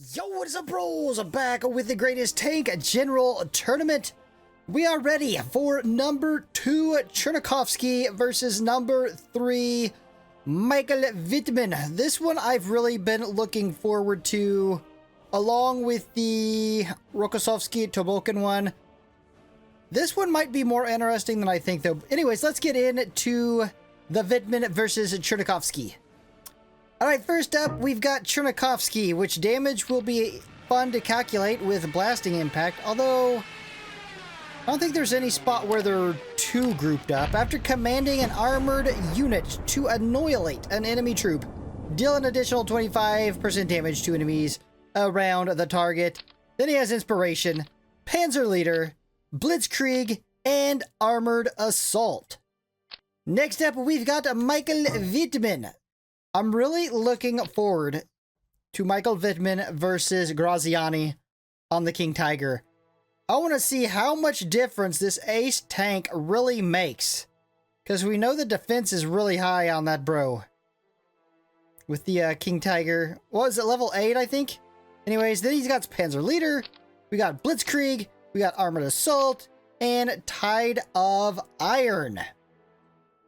Yo, what is up, bros? I'm back with the greatest tank general tournament. We are ready for number 2 Chernyakhovsky versus number 3 Michael Wittmann. This one I've really been looking forward to, along with the Rokossovsky Tobolkin one. This one might be more interesting than I think, though. Anyways, let's get into the Wittmann versus Chernyakhovsky. Alright, first up, we've got Chernyakhovsky, which damage will be fun to calculate with blasting impact, although I don't think there's any spot where they're too grouped up. After commanding an armored unit to annihilate an enemy troop, deal an additional 25% damage to enemies around the target. Then he has Inspiration, Panzer Leader, Blitzkrieg, and Armored Assault. Next up, we've got Michael Wittmann. I'm really looking forward to Michael Wittmann versus Graziani on the King Tiger. I want to see how much difference this ace tank really makes, because we know the defense is really high on that bro. With the King Tiger, what is it, level 8, I think? Anyways, then he's got Panzer Leader, we got Blitzkrieg, we got Armored Assault, and Tide of Iron.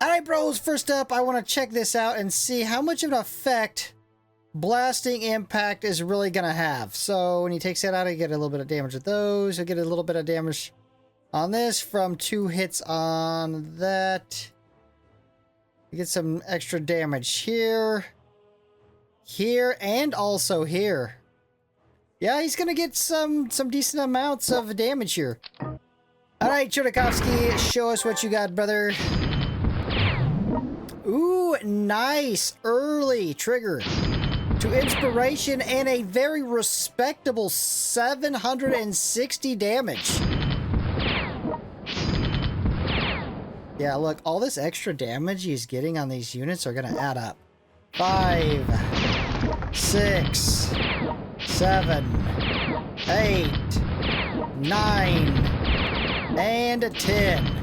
Alright, bros, first up, I want to check this out and see how much of an effect blasting impact is really going to have. So when he takes that out, I get a little bit of damage with those. He'll get a little bit of damage on this from 2 hits on that. You get some extra damage here, here, and also here. Yeah, he's going to get some decent amounts of damage here. Alright, Chernyakhovsky, show us what you got, brother. Ooh, nice early trigger to Inspiration and a very respectable 760 damage. Yeah, look, all this extra damage he's getting on these units are going to add up. 5, 6, 7, 8, 9, and 10.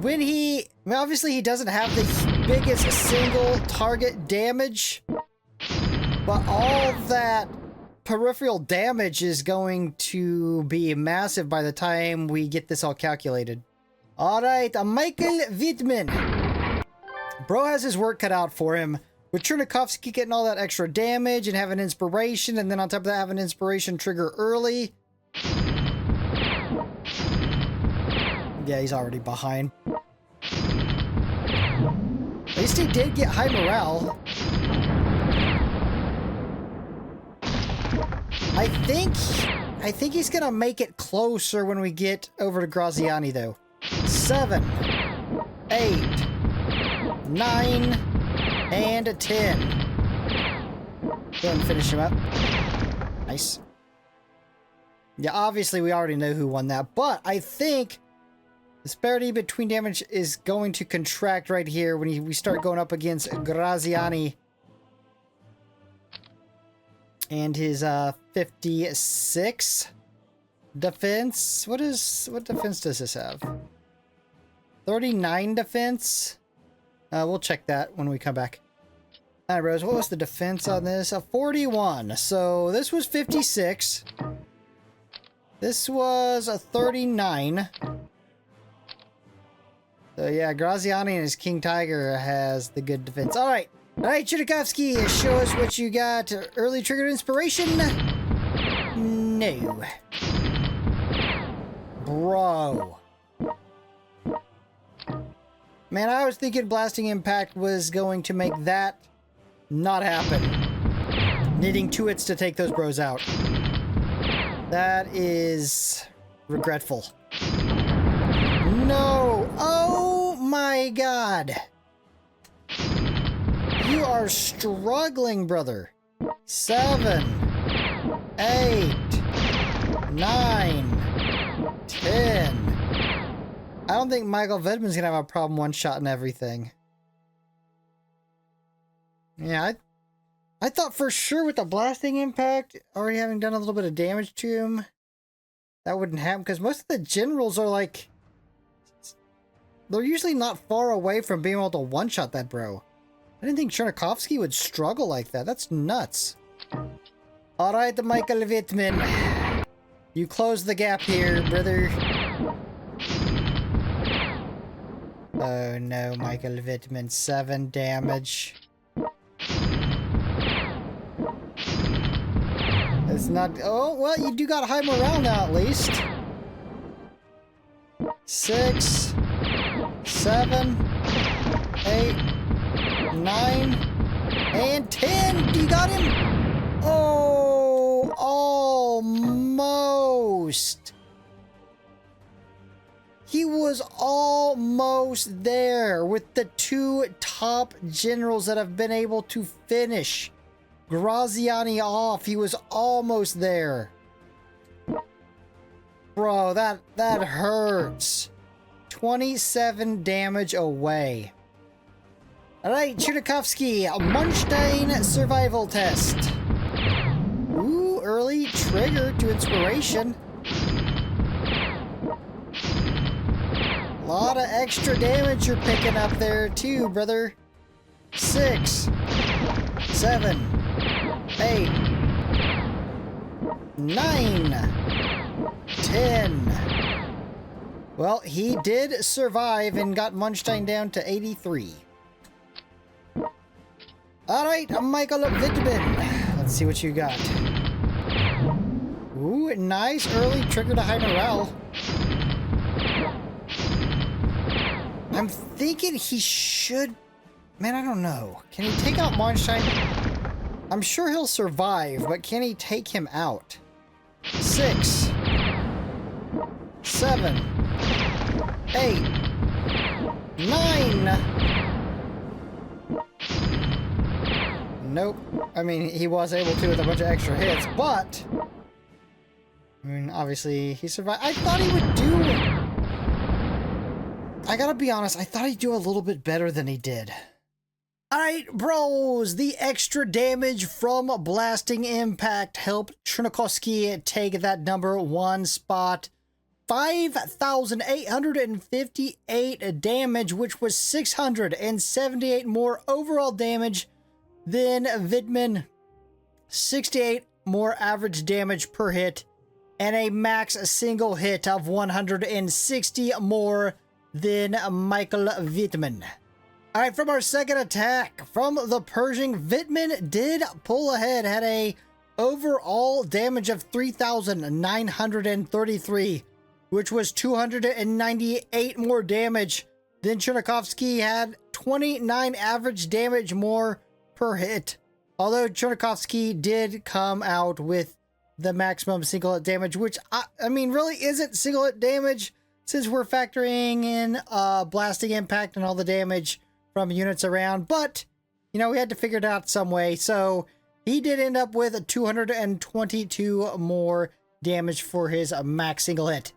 When he, obviously he doesn't have the biggest single target damage, but all that peripheral damage is going to be massive by the time we get this all calculated. Alright, Michael Wittmann. Bro has his work cut out for him. With Chernyakhovsky getting all that extra damage and having Inspiration, and then on top of that having Inspiration trigger early. Yeah, he's already behind. At least he did get high morale. I think he's gonna make it closer when we get over to Graziani, though. 7, 8, 9, and 10. Go ahead and finish him up. Nice. Yeah, obviously we already know who won that, but I think the disparity between damage is going to contract right here when we start going up against Graziani and his 56 defense. What defense does this have? 39 defense. We'll check that when we come back. Alright, bros, what was the defense on this? 41. So this was 56. This was a 39. So yeah, Graziani and his King Tiger has the good defense. Alright, Chernyakhovsky, show us what you got. Early triggered Inspiration? No. Bro. Man, I was thinking Blasting Impact was going to make that not happen. Needing 2 hits to take those bros out. That is regretful. No! Oh my god! You are struggling, brother. 7, 8, 9, 10. I don't think Michael Wittmann's gonna have a problem one-shotting everything. Yeah, I thought for sure with the blasting impact, already having done a little bit of damage to him, that wouldn't happen, because most of the generals are like, they're usually not far away from being able to one-shot that bro. I didn't think Chernyakhovsky would struggle like that. That's nuts. All right, Michael Wittmann. You close the gap here, brother. Oh no, Michael Wittmann, 7 damage. It's not. Oh, well, you do got high morale now, at least. 6, 7, 8, 9, and 10. You got him? Oh, almost. He was almost there with the 2 top generals that have been able to finish Graziani off. He was almost there. Bro, that hurts. 27 damage away. Alright, Chernyakhovsky, Munchstein survival test. Ooh, early trigger to inspiration. A lot of extra damage you're picking up there too, brother. 6, 7, 8, 9, 10. Well, he did survive and got Munchstein down to 83. Alright, Michael Wittmann. Let's see what you got. Ooh, nice early trigger to high morale. I'm thinking he should... Man, I don't know. Can he take out Munchstein? I'm sure he'll survive, but can he take him out? 6, 7, 8, 9. Nope. I mean, he was able to with a bunch of extra hits, but... I mean, obviously, he survived. I thought he would do... I gotta be honest, I thought he'd do a little bit better than he did. Alright, bros, the extra damage from Blasting Impact helped Chernyakhovsky take that #1 spot. 5,858 damage, which was 678 more overall damage than Wittmann. 68 more average damage per hit, and a max single hit of 160 more than Michael Wittmann. Alright, from our second attack, from the Pershing, Wittmann did pull ahead, had a overall damage of 3,933, which was 298 more damage. Then Chernyakhovsky had 29 average damage more per hit. Although Chernyakhovsky did come out with the maximum single hit damage, which, I mean, really isn't single hit damage since we're factoring in Blasting Impact and all the damage from units around, but, you know, we had to figure it out some way, so he did end up with 222 more damage for his max single hit.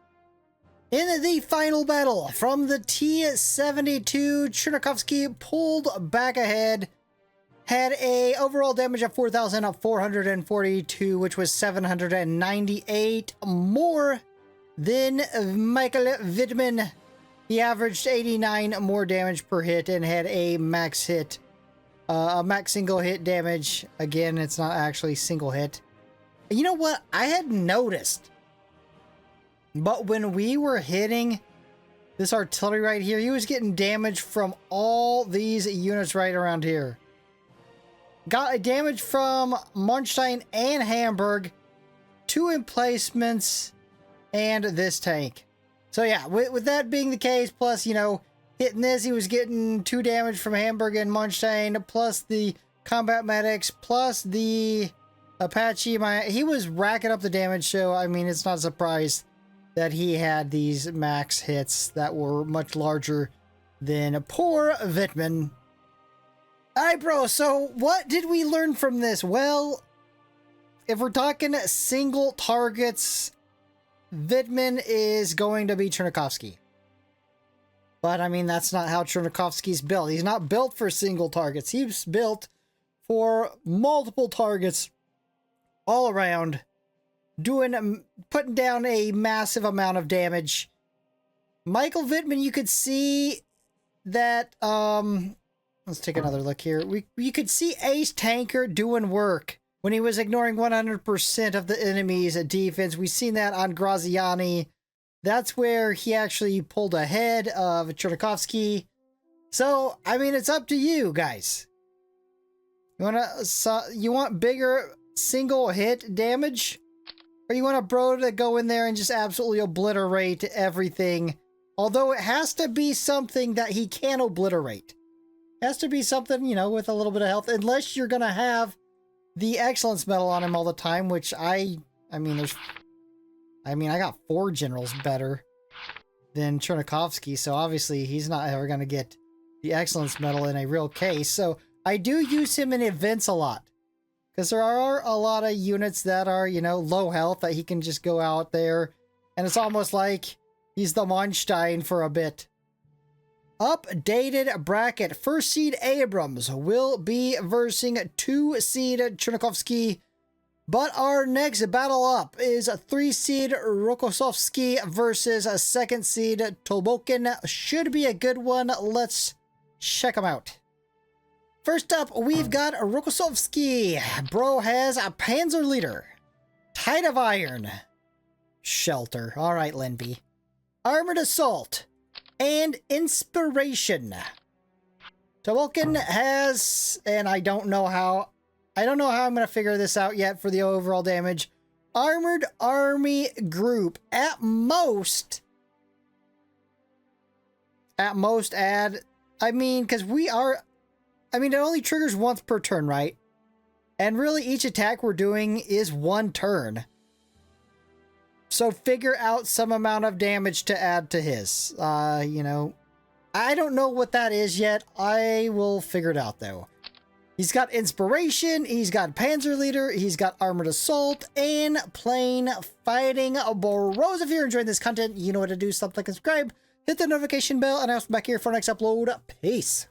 In the final battle, from the T-72, Chernyakhovsky pulled back ahead, had a overall damage of 4,442, which was 798 more than Michael Wittmann. He averaged 89 more damage per hit and had a max hit, a max single hit damage. Again, it's not actually single hit. You know what? I had noticed, but when we were hitting this artillery right here, he was getting damage from all these units right around here. Got a damage from Munchstein and Hamburg, 2 emplacements, and this tank. So yeah, with that being the case, plus, you know, hitting this, he was getting 2 damage from Hamburg and Munchstein, plus the combat medics, plus the Apache. He was racking up the damage, so I mean, it's not a surprise that he had these max hits that were much larger than poor Wittmann. Alright, bro, so what did we learn from this? Well, if we're talking single targets, Wittmann is going to be Chernyakhovsky. But, I mean, that's not how Chernyakhovsky's built. He's not built for single targets. He's built for multiple targets all around, putting down a massive amount of damage. Michael Wittmann, you could see that, let's take another look here. You could see Ace Tanker doing work when he was ignoring 100% of the enemy's defense. We've seen that on Graziani. That's where he actually pulled ahead of Chernyakhovsky. So, I mean, it's up to you guys. You want bigger single hit damage? Or you want a bro to go in there and just absolutely obliterate everything? Although it has to be something that he can obliterate. It has to be something, you know, with a little bit of health. Unless you're going to have the excellence medal on him all the time, which I got 4 generals better than Chernyakhovsky, so obviously he's not ever going to get the excellence medal in a real case. So I do use him in events a lot. Because there are a lot of units that are, you know, low health that he can just go out there. And it's almost like he's the Monstein for a bit. Updated bracket. First seed Abrams will be versing 2 seed Chernyakhovsky. But our next battle up is a 3 seed Rokossovsky versus a 2nd seed Tolbokin. Should be a good one. Let's check them out. First up, we've got Rokossovsky. Bro has a Panzer Leader, Tide of Iron, Shelter. All right, Lenby. Armored Assault and Inspiration. Tolbokin has, and I don't know how I'm going to figure this out yet for the overall damage. Armored Army Group. At most add, because it only triggers once per turn, right? And really each attack we're doing is 1 turn. So figure out some amount of damage to add to his. You know, I don't know what that is yet. I will figure it out though. He's got Inspiration, he's got Panzer Leader, he's got Armored Assault, and Plain Fighting. Bros, if you're enjoying this content, you know what to do. Stop, like, and subscribe, hit the notification bell, and I'll be back here for our next upload. Peace.